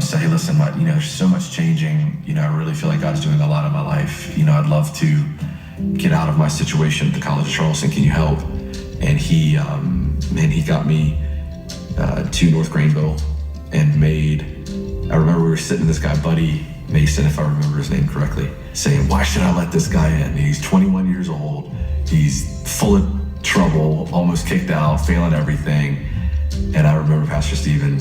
say, hey, listen, there's so much changing. I really feel like God's doing a lot in my life. I'd love to get out of my situation at the College of Charleston. Can you help? And he got me to North Greenville and I remember we were sitting with this guy, Buddy Mason, if I remember his name correctly, saying, why should I let this guy in? He's 21 years old. He's full of trouble, almost kicked out, failing everything. And I remember Pastor Stephen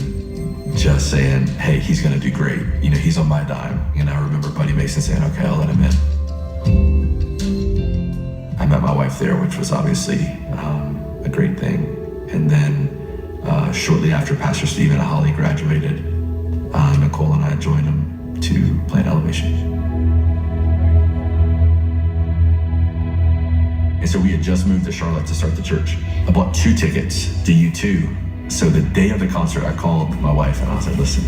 just saying, hey, he's gonna do great. He's on my dime. And I remember Buddy Mason saying, okay, I'll let him in. I met my wife there, which was obviously a great thing. And then shortly after Pastor Stephen and Holly graduated, Nicole and I joined him to plant Elevation. And so we had just moved to Charlotte to start the church. I bought 2 tickets to U2. So the day of the concert, I called my wife and I was like, listen,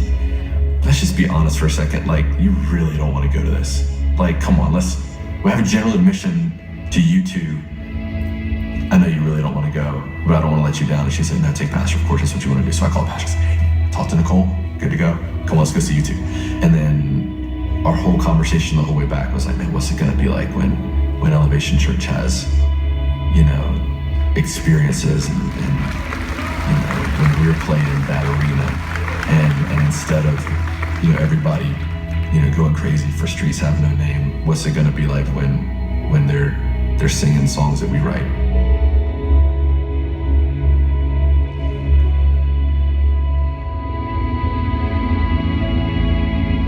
let's just be honest for a second. You really don't want to go to this. Come on, we have a general admission to U2. I know you really don't want to go, but I don't want to let you down. And she said, no, take Pastor. Of course, that's what you want to do. So I called Pastor and said, hey, talk to Nicole. Good to go. Come on, let's go see U2. And then our whole conversation the whole way back was like, man, what's it going to be like when Elevation Church has, experiences and when we're playing in that arena and instead of, everybody, going crazy for Streets Have No Name, what's it going to be like when they're singing songs that we write?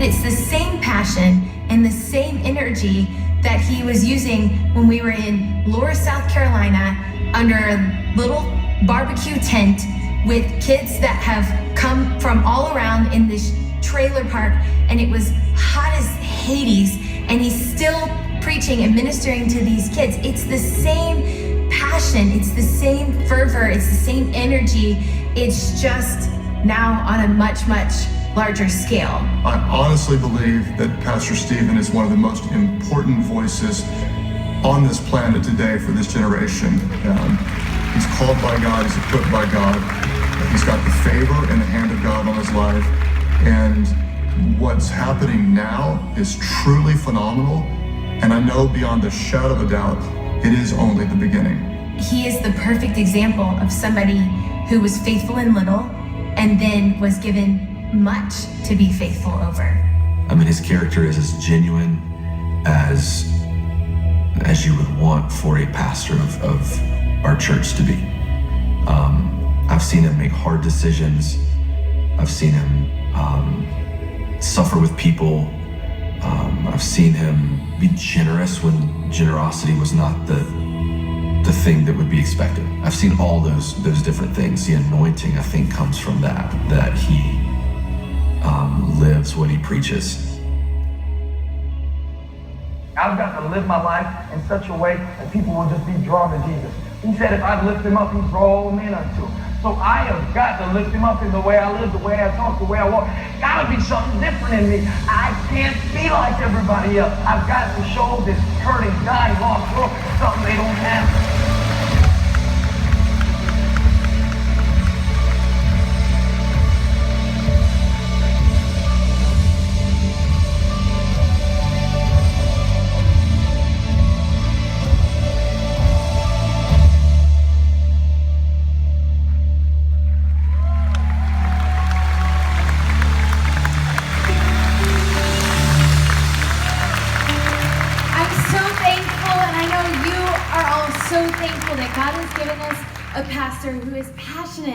It's the same passion and the same energy that he was using when we were in Laura, South Carolina, under a little barbecue tent with kids that have come from all around in this trailer park, and it was hot as Hades, and he's still preaching and ministering to these kids. It's the same passion, it's the same fervor, it's the same energy. It's just now on a much, much larger scale. I honestly believe that Pastor Stephen is one of the most important voices on this planet today for this generation. He's called by God, he's equipped by God, he's got the favor and the hand of God on his life, and what's happening now is truly phenomenal, and I know beyond a shadow of a doubt, it is only the beginning. He is the perfect example of somebody who was faithful in little and then was given much to be faithful over. His character is as genuine as you would want for a pastor of our church to be. I've seen him make hard decisions. I've seen him suffer with people. I've seen him be generous when generosity was not the thing that would be expected. I've seen all those different things. The anointing, I think, comes from that he lives what he preaches. I've got to live my life in such a way that people will just be drawn to Jesus. He said if I lift him up, he'd draw all men unto him. So I have got to lift him up in the way I live, the way I talk, the way I walk. Gotta be something different in me. I can't be like everybody else. I've got to show this hurting, dying, lost world something they don't have. So thankful that God has given us a pastor who is passionate